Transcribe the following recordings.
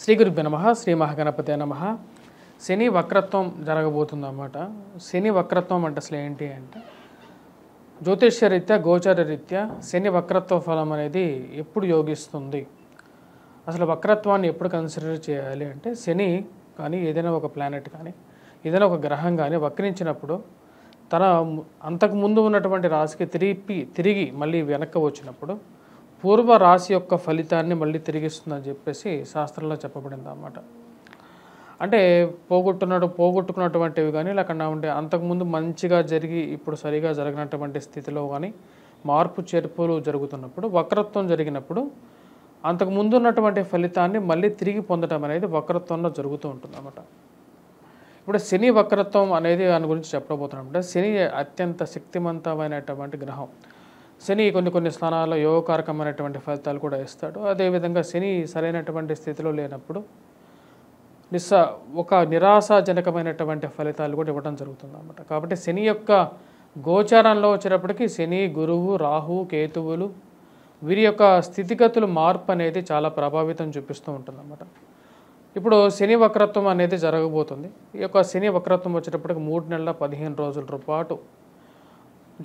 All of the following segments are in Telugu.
శ్రీ గురుభ్యో నమః. శ్రీ మహాగణపతే నమః. శని వక్రత్వం జరగబోతుంది అన్నమాట. శని వక్రత్వం అంటే అసలు ఏంటి అంటే జ్యోతిష్య రీత్యా గోచార రీత్యా శని వక్రత్వ ఫలం అనేది ఎప్పుడు యోగిస్తుంది, అసలు వక్రత్వాన్ని ఎప్పుడు కన్సిడర్ చేయాలి అంటే శని కానీ ఏదైనా ఒక ప్లానెట్ కానీ ఏదైనా ఒక గ్రహం కానీ వక్రించినప్పుడు తన అంతకుముందు ఉన్నటువంటి రాశికి తిరిగి మళ్ళీ వెనక్కి వచ్చినప్పుడు పూర్వ రాశి యొక్క ఫలితాన్ని మళ్ళీ తిరిగిస్తుందని చెప్పేసి శాస్త్రంలో చెప్పబడింది అన్నమాట. అంటే పోగొట్టుకున్నటువంటివి కానీ లేకుండా ఉంటే అంతకుముందు మంచిగా జరిగి ఇప్పుడు సరిగా జరగినటువంటి స్థితిలో కానీ మార్పు చేర్పులు జరుగుతున్నప్పుడు వక్రత్వం జరిగినప్పుడు అంతకుముందు ఉన్నటువంటి ఫలితాన్ని మళ్ళీ తిరిగి పొందడం అనేది వక్రత్వంలో జరుగుతూ ఉంటుంది అన్నమాట. ఇప్పుడు శని వక్రత్వం అనేది దాని గురించి చెప్పబోతున్నాం. అంటే శని అత్యంత శక్తివంతమైనటువంటి గ్రహం. శని కొన్ని స్థానాల్లో యోగకారకమైనటువంటి ఫలితాలు కూడా ఇస్తాడు. అదేవిధంగా శని సరైనటువంటి స్థితిలో లేనప్పుడు ఒక నిరాశాజనకమైనటువంటి ఫలితాలు కూడా ఇవ్వడం జరుగుతుంది అన్నమాట. కాబట్టి శని యొక్క గోచారంలో వచ్చేటప్పటికి శని, గురువు, రాహు, కేతువులు వీరి యొక్క స్థితిగతులు మార్పు అనేది చాలా ప్రభావితం చూపిస్తూ ఉంటుందన్నమాట. ఇప్పుడు శని వక్రత్వం అనేది జరగబోతుంది. ఈ యొక్క శని వక్రత్వం వచ్చేటప్పటికి 3 నెలల 15 రోజుల పాటు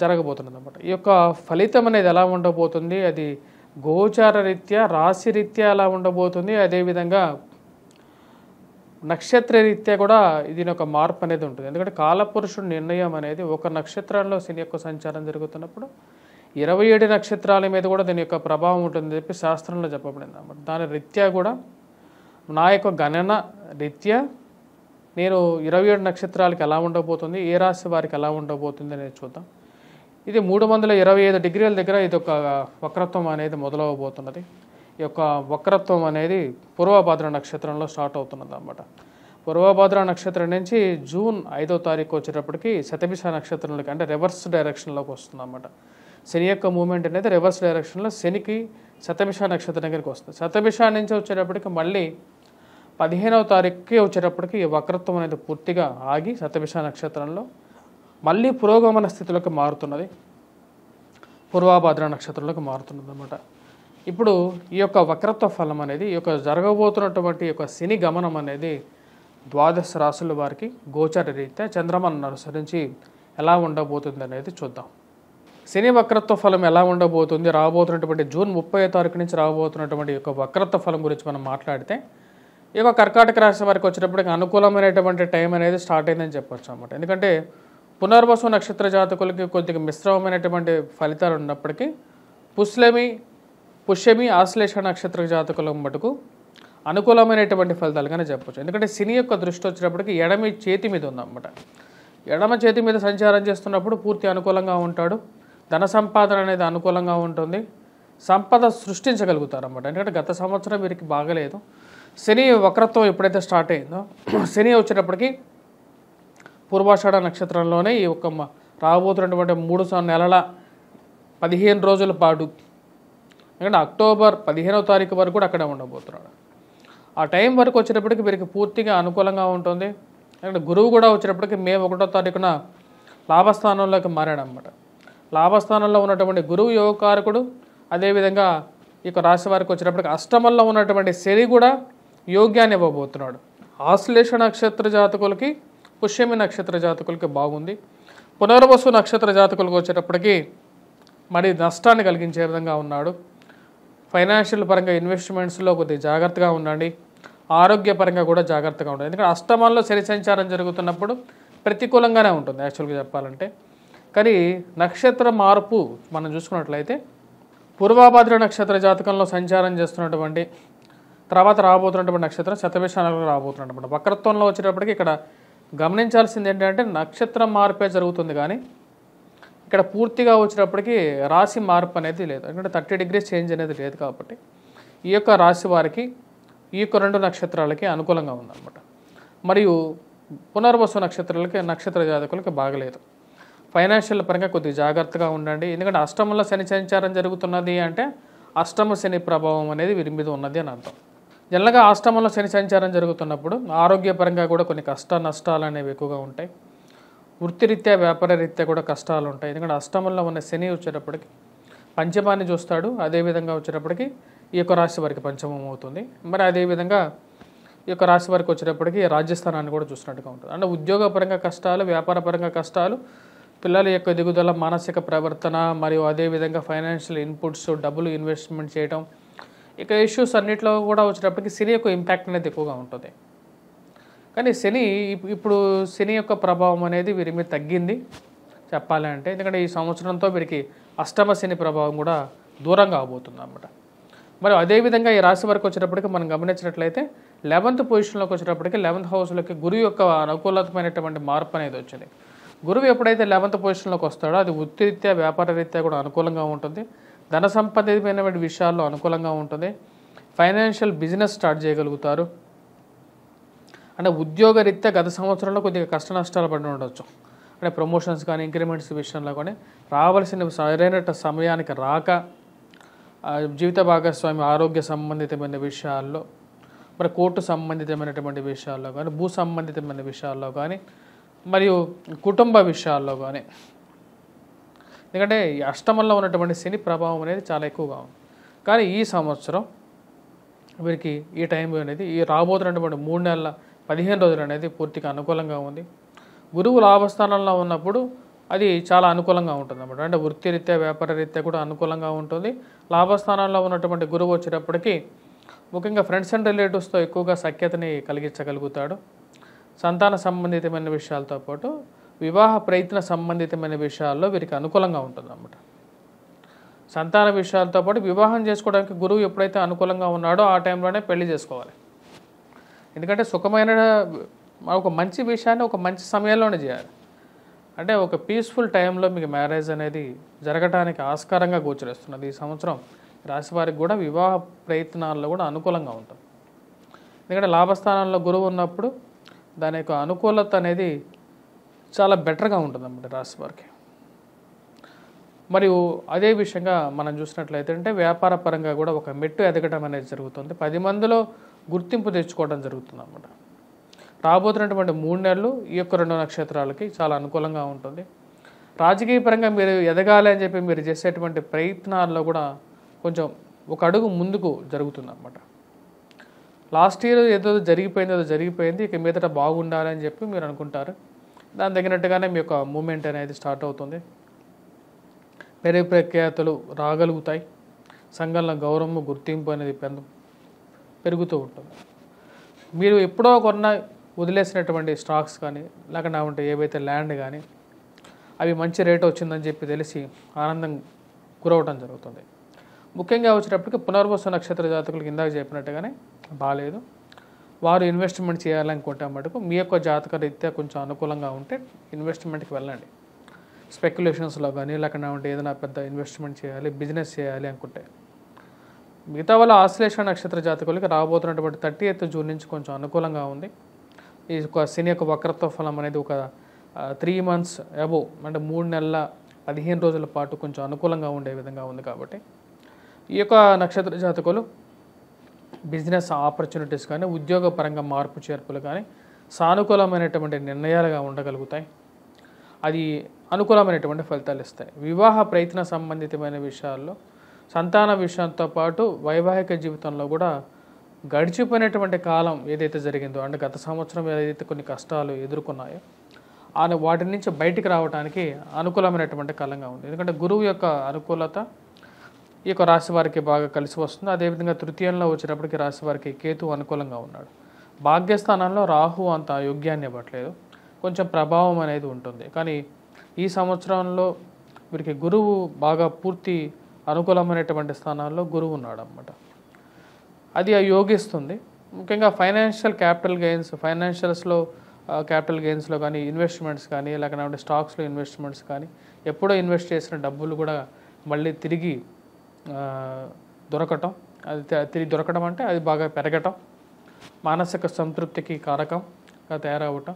జరగబోతుంది అన్నమాట. ఈ యొక్క ఫలితం అనేది ఎలా ఉండబోతుంది, అది గోచార రీత్యా రాశి రీత్యా ఎలా ఉండబోతుంది, అదేవిధంగా నక్షత్ర రీత్యా కూడా దీని యొక్క మార్పు అనేది ఉంటుంది. ఎందుకంటే కాలపురుషుడు నిర్ణయం అనేది ఒక నక్షత్రంలో శని యొక్క సంచారం జరుగుతున్నప్పుడు 27 నక్షత్రాల మీద కూడా దీని యొక్క ప్రభావం ఉంటుందని చెప్పి శాస్త్రంలో చెప్పబడింది అన్నమాట. దాని రీత్యా కూడా నా యొక్క గణన రీత్యా నేను 27 నక్షత్రాలకి ఎలా ఉండబోతుంది, ఏ రాశి వారికి ఎలా ఉండబోతుంది అనేది చూద్దాం. ఇది 325 డిగ్రీల దగ్గర ఇది ఒక వక్రత్వం అనేది మొదలవబోతున్నది. ఈ యొక్క వక్రత్వం అనేది పూర్వభాద్ర నక్షత్రంలో స్టార్ట్ అవుతున్నది అన్నమాట. పూర్వభాద్ర నక్షత్రం నుంచి జూన్ 5వ తారీఖు వచ్చేటప్పటికి శతభిష నక్షత్రంలోకి అంటే రివర్స్ డైరెక్షన్లోకి వస్తుంది అన్నమాట. శని యొక్క మూమెంట్ అనేది రివర్స్ డైరెక్షన్లో శనికి శతభిష నక్షత్రం దగ్గరికి వస్తుంది. శతభిష నుంచి వచ్చేటప్పటికి మళ్ళీ 15వ తారీఖుకి వచ్చేటప్పటికి ఈ వక్రత్వం అనేది పూర్తిగా ఆగి శతభిష నక్షత్రంలో మళ్ళీ పురోగమన స్థితిలోకి మారుతున్నది, పూర్వభాద్ర నక్షత్రంలోకి మారుతున్నది అన్నమాట. ఇప్పుడు ఈ యొక్క వక్రత్వ ఫలం అనేది ఈ యొక్క జరగబోతున్నటువంటి యొక్క శని గమనం అనేది 12 రాశుల వారికి గోచార రీత్యా చంద్రమాను అనుసరించి ఎలా ఉండబోతుంది అనేది చూద్దాం. శని వక్రత్వ ఫలం ఎలా ఉండబోతుంది, రాబోతున్నటువంటి జూన్ 30వ తారీఖు నుంచి రాబోతున్నటువంటి యొక్క వక్రత్వ ఫలం గురించి మనం మాట్లాడితే ఈ యొక్క కర్కాటక రాశి వారికి వచ్చేటప్పటికి అనుకూలమైనటువంటి టైం అనేది స్టార్ట్ అయిందని చెప్పొచ్చు అన్నమాట. ఎందుకంటే పునర్వసు నక్షత్ర జాతకులకి కొద్దిగా మిశ్రమమైనటువంటి ఫలితాలు ఉన్నప్పటికీ పుష్యమి ఆశ్లేష నక్షత్ర జాతకుల మటుకు అనుకూలమైనటువంటి ఫలితాలు కానీ చెప్పొచ్చు. ఎందుకంటే శని యొక్క దృష్టి వచ్చేటప్పటికి ఎడమ చేతి మీద ఉందన్నమాట. ఎడమ చేతి మీద సంచారం చేస్తున్నప్పుడు పూర్తి అనుకూలంగా ఉంటాడు. ధన సంపాదన అనేది అనుకూలంగా ఉంటుంది, సంపద సృష్టించగలుగుతారన్నమాట. ఎందుకంటే గత సంవత్సరం వీరికి బాగలేదు. శని వక్రత్వం ఎప్పుడైతే స్టార్ట్ అయిందో శని వచ్చేటప్పటికి పూర్వాషాఢ నక్షత్రంలోనే ఈ యొక్క రాబోతున్నటువంటి 3 నెలల 15 రోజుల పాటు ఎందుకంటే అక్టోబర్ 15వ తారీఖు వరకు కూడా అక్కడే ఉండబోతున్నాడు. ఆ టైం వరకు వచ్చేటప్పటికి వీరికి పూర్తిగా అనుకూలంగా ఉంటుంది. ఎందుకంటే గురువు కూడా వచ్చేటప్పటికి మే 1వ తారీఖున లాభస్థానంలోకి మారాడనమాట. లాభస్థానంలో ఉన్నటువంటి గురువు యోగకారకుడు. అదేవిధంగా ఈ యొక్క రాశి వారికి వచ్చేటప్పటికి అష్టమంలో ఉన్నటువంటి శని కూడా యోగ్యాన్ని ఇవ్వబోతున్నాడు. ఆశ్లేష నక్షత్ర జాతకులకి, పుష్యమి నక్షత్ర జాతకులకి బాగుంది. పునర్వసు నక్షత్ర జాతకులకు వచ్చేటప్పటికి మరి నష్టాన్ని కలిగించే విధంగా ఉన్నాడు. ఫైనాన్షియల్ పరంగా ఇన్వెస్ట్మెంట్స్లో కొద్దిగా జాగ్రత్తగా ఉండండి. ఆరోగ్యపరంగా కూడా జాగ్రత్తగా ఉండండి. ఎందుకంటే అష్టమంలో శని సంచారం జరుగుతున్నప్పుడు ప్రతికూలంగానే ఉంటుంది యాక్చువల్గా చెప్పాలంటే. కానీ నక్షత్ర మార్పు మనం చూసుకున్నట్లయితే పూర్వభాద్ర నక్షత్ర జాతకంలో సంచారం చేస్తున్నటువంటి తర్వాత రాబోతున్నటువంటి నక్షత్రం శతభిషాలకు రాబోతున్నటువంటి వక్రత్వంలో వచ్చేటప్పటికి ఇక్కడ గమనించాల్సింది ఏంటంటే నక్షత్రం మార్పే జరుగుతుంది, కానీ ఇక్కడ పూర్తిగా వచ్చేటప్పటికి రాశి మార్పు అనేది లేదు. ఎందుకంటే 30 డిగ్రీస్ చేంజ్ అనేది లేదు. కాబట్టి ఈ యొక్క రాశి వారికి ఈ యొక్క 2 నక్షత్రాలకి అనుకూలంగా ఉందన్నమాట. మరియు పునర్వసు నక్షత్ర జాతకులకి బాగలేదు. ఫైనాన్షియల్ పరంగా కొద్దిగా జాగ్రత్తగా ఉండండి. ఎందుకంటే అష్టమంలో శని సంచారం జరుగుతున్నది అంటే అష్టమ శని ప్రభావం అనేది వీరి మీద ఉన్నది అని అర్థం. జనరల్గా అష్టమంలో శని సంచారం జరుగుతున్నప్పుడు ఆరోగ్యపరంగా కూడా కొన్ని నష్టాలు అనేవి ఎక్కువగా ఉంటాయి. వృత్తిరీత్యా వ్యాపార రీత్యా కూడా కష్టాలు ఉంటాయి. ఎందుకంటే అష్టమంలో ఉన్న శని వచ్చేటప్పటికి పంచమాన్ని చూస్తాడు. అదేవిధంగా వచ్చేటప్పటికి ఈ యొక్క రాశి వారికి పంచమం అవుతుంది. మరి అదేవిధంగా ఈ యొక్క రాశి వారికి వచ్చేటప్పటికి రాజ్యస్థానాన్ని కూడా చూసినట్టుగా ఉంటుంది. అంటే ఉద్యోగపరంగా కష్టాలు, వ్యాపారపరంగా కష్టాలు, పిల్లల యొక్క ఎదుగుదల, మానసిక ప్రవర్తన మరియు అదేవిధంగా ఫైనాన్షియల్ ఇన్పుట్స్, డబ్బులు ఇన్వెస్ట్మెంట్ చేయడం, ఇక ఇష్యూస్ అన్నింటిలో కూడా వచ్చేటప్పటికి శని యొక్క ఇంపాక్ట్ అనేది ఎక్కువగా ఉంటుంది. కానీ ఇప్పుడు శని యొక్క ప్రభావం అనేది వీరి మీద తగ్గింది చెప్పాలి అంటే. ఎందుకంటే ఈ సంవత్సరంతో వీరికి అష్టమ శని ప్రభావం కూడా దూరంగా అవబోతుంది అన్నమాట. మరి అదేవిధంగా ఈ రాశి వరకు వచ్చేటప్పటికి మనం గమనించినట్లయితే 11th పొజిషన్లోకి వచ్చేటప్పటికి 11th హౌస్లోకి గురువు యొక్క అనుకూలమైనటువంటి మార్పు అనేది వచ్చింది. గురువు ఎప్పుడైతే 11th పొజిషన్లోకి వస్తాడో అది వృత్తిరీత్యా, వ్యాపార రీత్యా కూడా అనుకూలంగా ఉంటుంది. ధన సంబంధితమైనటువంటి విషయాల్లో అనుకూలంగా ఉంటుంది. ఫైనాన్షియల్ బిజినెస్ స్టార్ట్ చేయగలుగుతారు. అంటే ఉద్యోగ రీత్యా గత సంవత్సరంలో కొద్దిగా కష్ట నష్టాలు పడి ఉండొచ్చు. అంటే ప్రమోషన్స్ కానీ, ఇంక్రిమెంట్స్ విషయంలో కానీ రావాల్సిన సరైన సమయానికి రాక, జీవిత భాగస్వామి ఆరోగ్య సంబంధితమైన విషయాల్లో, మరి కోర్టు సంబంధితమైనటువంటి విషయాల్లో కానీ, భూ సంబంధితమైన విషయాల్లో కానీ, మరియు కుటుంబ విషయాల్లో కానీ. ఎందుకంటే ఈ అష్టమంలో ఉన్నటువంటి శని ప్రభావం అనేది చాలా ఎక్కువగా ఉంది. కానీ ఈ సంవత్సరం వీరికి ఈ టైం అనేది ఈ రాబోతున్నటువంటి 3 నెలల 15 రోజులు అనేది పూర్తిగా అనుకూలంగా ఉంది. గురువు లాభస్థానంలో ఉన్నప్పుడు అది చాలా అనుకూలంగా ఉంటుంది అన్నమాట. అంటే వృత్తిరీత్యా, వ్యాపార రీత్యా కూడా అనుకూలంగా ఉంటుంది. లాభస్థానంలో ఉన్నటువంటి గురువు వచ్చేటప్పటికి ముఖ్యంగా ఫ్రెండ్స్ అండ్ రిలేటివ్స్తో ఎక్కువగా సఖ్యతని కలిగించగలుగుతాడు. సంతాన సంబంధితమైన విషయాలతో పాటు వివాహ ప్రయత్న సంబంధితమైన విషయాల్లో వీరికి అనుకూలంగా ఉంటుంది అన్నమాట. సంతాన విషయాలతో పాటు వివాహం చేసుకోవడానికి గురువు ఎప్పుడైతే అనుకూలంగా ఉన్నాడో ఆ టైంలోనే పెళ్లి చేసుకోవాలి. ఎందుకంటే సుఖమైన ఒక మంచి విషయాన్ని ఒక మంచి సమయంలోనే చేయాలి. అంటే ఒక పీస్ఫుల్ టైంలో మీకు మ్యారేజ్ అనేది జరగడానికి ఆస్కారంగా గోచరిస్తున్నది. ఈ సంవత్సరం రాశి వారికి కూడా వివాహ ప్రయత్నాల్లో కూడా అనుకూలంగా ఉంటుంది. ఎందుకంటే లాభస్థానంలో గురువు ఉన్నప్పుడు దాని యొక్క అనుకూలత అనేది చాలా బెటర్గా ఉంటుంది అన్నమాట రాశి వారికి. మరియు అదే విషయంగా మనం చూసినట్లయితే అంటే వ్యాపార పరంగా కూడా ఒక మెట్టు ఎదగడం అనేది జరుగుతుంది. 10 మందిలో గుర్తింపు తెచ్చుకోవడం జరుగుతుంది అన్నమాట. రాబోతున్నటువంటి 3 నెలలు ఈ యొక్క 2 నక్షత్రాలకి చాలా అనుకూలంగా ఉంటుంది. రాజకీయ పరంగా మీరు ఎదగాలి అని చెప్పి మీరు చేసేటువంటి ప్రయత్నాల్లో కూడా కొంచెం ఒక అడుగు ముందుకు జరుగుతుంది అన్నమాట. లాస్ట్ ఇయర్ ఏదో జరిగిపోయింది, ఇక మీదట బాగుండాలి అని చెప్పి మీరు అనుకుంటారు. దాని తగినట్టుగానే మీ యొక్క మూమెంట్ అనేది స్టార్ట్ అవుతుంది. పేరు ప్రఖ్యాతులు రాగలుగుతాయి. సంఘంలో గౌరవము, గుర్తింపు అనేది పెరుగుతూ ఉంటుంది. మీరు ఎప్పుడో కొన్న వదిలేసినటువంటి స్టాక్స్ కానీ, లేకుండా ఏవైతే ల్యాండ్ కానీ అవి మంచి రేటు వచ్చిందని చెప్పి తెలిసి ఆనందం గురవడం జరుగుతుంది. ముఖ్యంగా వచ్చేటప్పటికి పునర్వసు నక్షత్ర జాతకులకు ఇందాక చెప్పినట్టుగానే బాగాలేదు. వారు ఇన్వెస్ట్మెంట్ చేయాలనుకుంటే మటుకు మీ యొక్క జాతక రీత్యా కొంచెం అనుకూలంగా ఉంటే ఇన్వెస్ట్మెంట్కి వెళ్ళండి. స్పెక్యులేషన్స్లో కానీ, లేకుండా ఏదైనా పెద్ద ఇన్వెస్ట్మెంట్ చేయాలి, బిజినెస్ చేయాలి అనుకుంటే. మిగతా వాళ్ళ ఆశ్లేష నక్షత్ర జాతకులకి రాబోతున్నటువంటి 30th జూన్ నుంచి కొంచెం అనుకూలంగా ఉంది. ఈ ఒక శని యొక్క వక్రత్వ ఫలం అనేది ఒక 3 months అబోవ్, అంటే 3 నెలల 15 రోజుల పాటు కొంచెం అనుకూలంగా ఉండే విధంగా ఉంది. కాబట్టి ఈ యొక్క నక్షత్ర జాతకులు బిజినెస్ ఆపర్చునిటీస్ కానీ, ఉద్యోగపరంగా మార్పు చేర్పులు కానీ సానుకూలమైనటువంటి నిర్ణయాలుగా ఉండగలుగుతాయి. అది అనుకూలమైనటువంటి ఫలితాలు ఇస్తాయి. వివాహ ప్రయత్న సంబంధితమైన విషయాల్లో, సంతాన విషయంతో పాటు వైవాహిక జీవితంలో కూడా గడిచిపోయినటువంటి కాలం ఏదైతే జరిగిందో, అంటే గత సంవత్సరం ఏదైతే కొన్ని కష్టాలు ఎదుర్కొన్నాయో వాటి నుంచి బయటికి రావడానికి అనుకూలమైనటువంటి కాలంగా ఉంది. ఎందుకంటే గురువు యొక్క అనుకూలత ఈ యొక్క రాశి వారికి బాగా కలిసి వస్తుంది. అదేవిధంగా తృతీయంలో వచ్చేటప్పటికి రాశి వారికి కేతు అనుకూలంగా ఉన్నాడు. భాగ్యస్థానంలో రాహు అంత యోగ్యాన్ని ఇవ్వట్లేదు, కొంచెం ప్రభావం అనేది ఉంటుంది. కానీ ఈ సంవత్సరంలో వీరికి గురువు బాగా పూర్తి అనుకూలమైనటువంటి స్థానాల్లో గురువు ఉన్నాడు అన్నమాట. అది యోగిస్తుంది. ముఖ్యంగా ఫైనాన్షియల్ క్యాపిటల్ గెయిన్స్, ఫైనాన్షియల్స్లో క్యాపిటల్ గెయిన్స్లో కానీ, ఇన్వెస్ట్మెంట్స్ కానీ, లేకపోతే స్టాక్స్లో ఇన్వెస్ట్మెంట్స్ కానీ, ఎప్పుడో ఇన్వెస్ట్ చేసిన డబ్బులు కూడా మళ్ళీ తిరిగి దొరకటం, అది తిరిగి దొరకడం అంటే అది బాగా పెరగటం, మానసిక సంతృప్తికి కారకంగా తయారవటం,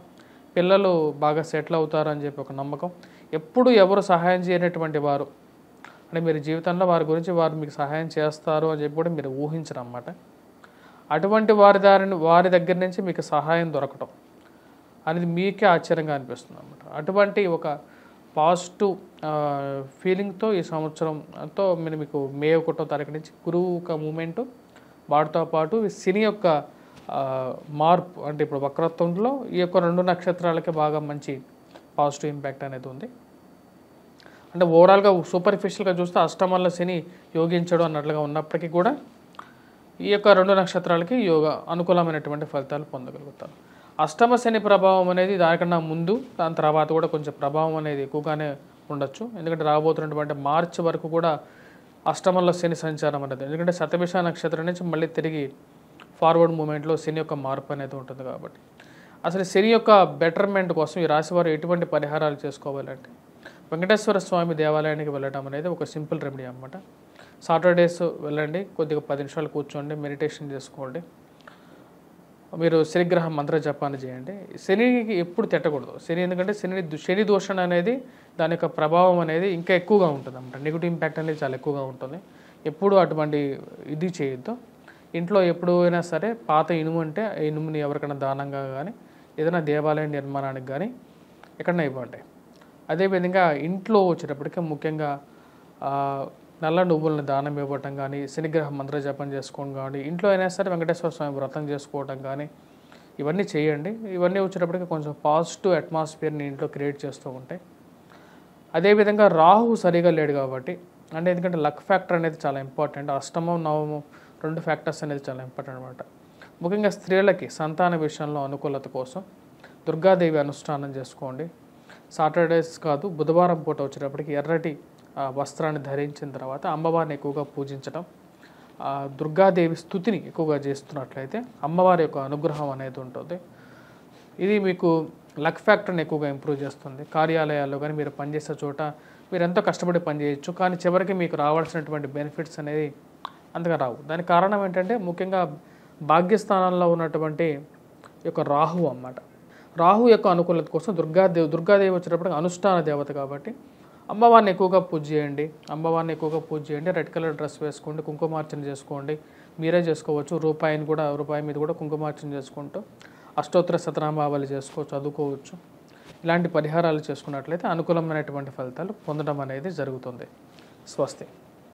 పిల్లలు బాగా సెటిల్ అవుతారని చెప్పి ఒక నమ్మకం. ఎప్పుడు ఎవరు సహాయం చేయనటువంటి వారు, అంటే మీరు జీవితంలో వారి గురించి వారు మీకు సహాయం చేస్తారు అని చెప్పి కూడా మీరు ఊహించరు అన్నమాట. అటువంటి వారి దగ్గర నుంచి మీకు సహాయం దొరకటం అనేది మీకే ఆశ్చర్యంగా అనిపిస్తుంది అన్నమాట. అటువంటి ఒక పాజిటివ్ ఫీలింగ్తో ఈ సంవత్సరంతో మీకు మే 1వ తారీఖు నుంచి గురువు యొక్క మూమెంటు, వాటితో పాటు శని యొక్క మార్పు అంటే ఇప్పుడు వక్రత్వంలో ఈ యొక్క 2 నక్షత్రాలకి బాగా మంచి పాజిటివ్ ఇంపాక్ట్ అనేది ఉంది. అంటే ఓవరాల్గా సూపర్ఫిషియల్గా చూస్తే అష్టమంలో శని యోగించడం అన్నట్లుగా ఉన్నప్పటికీ కూడా ఈ యొక్క 2 నక్షత్రాలకి అనుకూలమైనటువంటి ఫలితాలు పొందగలుగుతారు. అష్టమ శని ప్రభావం అనేది దానికన్నా ముందు దాని తర్వాత కూడా కొంచెం ప్రభావం అనేది ఎక్కువగానే ఉండొచ్చు. ఎందుకంటే రాబోతున్నటువంటి మార్చి వరకు కూడా అష్టమంలో శని సంచారం అనేది, ఎందుకంటే శతభిష నక్షత్రం నుంచి మళ్ళీ తిరిగి ఫార్వర్డ్ మూమెంట్లో శని యొక్క మార్పు అనేది ఉంటుంది. కాబట్టి అసలు శని యొక్క బెటర్మెంట్ కోసం ఈ రాశి వారు ఎటువంటి పరిహారాలు చేసుకోవాలంటే వెంకటేశ్వర స్వామి దేవాలయానికి వెళ్ళడం అనేది ఒక సింపుల్ రెమెడీ అన్నమాట. సాటర్డేస్ వెళ్ళండి, కొద్దిగా 10 నిమిషాలు కూర్చోండి, మెడిటేషన్ చేసుకోండి, మీరు శనిగ్రహ మంత్ర జపాన్ని చేయండి. శనికి ఎప్పుడు తిట్టకూడదు. శని ఎందుకంటే శని దోషణ అనేది దాని యొక్క ప్రభావం అనేది ఇంకా ఎక్కువగా ఉంటుంది అన్నమాట. నెగిటివ్ ఇంపాక్ట్ అనేది చాలా ఎక్కువగా ఉంటుంది. ఎప్పుడు అటువంటి ఇది చేయొద్దు. ఇంట్లో ఎప్పుడైనా సరే పాత ఇనుము అంటే ఆ ఇనుముని ఎవరికైనా దానంగా కానీ ఏదైనా దేవాలయ నిర్మాణానికి కానీ ఎక్కడైనా ఇవ్వండి. అదేవిధంగా ఇంట్లో వచ్చేటప్పటికి ముఖ్యంగా నల్ల నువ్వులను దానం ఇవ్వటం కానీ, శనిగ్రహ మంత్ర జపం చేసుకోవడం కానీ, ఇంట్లో అయినా సరే వెంకటేశ్వర స్వామి వ్రతం చేసుకోవడం కానీ ఇవన్నీ చేయండి. ఇవన్నీ వచ్చేటప్పటికి కొంచెం పాజిటివ్ అట్మాస్ఫియర్ని ఇంట్లో క్రియేట్ చేస్తూ ఉంటాయి. అదేవిధంగా రాహు సరిగా లేడు కాబట్టి, అంటే ఎందుకంటే లక్ ఫ్యాక్టర్ అనేది చాలా ఇంపార్టెంట్. అష్టమం నవమం 2 ఫ్యాక్టర్స్ అనేది చాలా ఇంపార్టెంట్ అనమాట. ముఖ్యంగా స్త్రీలకి సంతాన విషయంలో అనుకూలత కోసం దుర్గాదేవి అనుష్ఠానం చేసుకోండి. సాటర్డేస్ కాదు, బుధవారం పూట వచ్చేటప్పటికి ఎర్రటి వస్త్రాన్ని ధరించిన తర్వాత అమ్మవారిని ఎక్కువగా పూజించడం, దుర్గాదేవి స్తుతిని ఎక్కువగా చేస్తున్నట్లయితే అమ్మవారి యొక్క అనుగ్రహం అనేది ఉంటుంది. ఇది మీకు లక్ ఫ్యాక్టర్ని ఎక్కువగా ఇంప్రూవ్ చేస్తుంది. కార్యాలయాల్లో కానీ మీరు పనిచేసే చోట మీరు ఎంతో కష్టపడి పనిచేయచ్చు, కానీ చివరికి మీకు రావాల్సినటువంటి బెనిఫిట్స్ అనేది అంతగా రావు. దానికి కారణం ఏంటంటే ముఖ్యంగా భాగ్యస్థానంలో ఉన్నటువంటి యొక్క రాహు అన్నమాట. రాహు యొక్క అనుకూలత కోసం దుర్గాదేవి వచ్చేటప్పటికి అనుష్ఠాన దేవత కాబట్టి అమ్మవారిని ఎక్కువగా పూజ చేయండి. రెడ్ కలర్ డ్రెస్ వేసుకోండి, కుంకుమార్చన చేసుకోండి. మీరే చేసుకోవచ్చు. రూపాయి మీద కూడా కుంకుమార్చన చేసుకుంటూ అష్టోత్తర శతనామావళి చదువుకోవచ్చు. ఇలాంటి పరిహారాలు చేసుకున్నట్లయితే అనుకూలమైనటువంటి ఫలితాలు పొందడం అనేది జరుగుతుంది. స్వస్తి.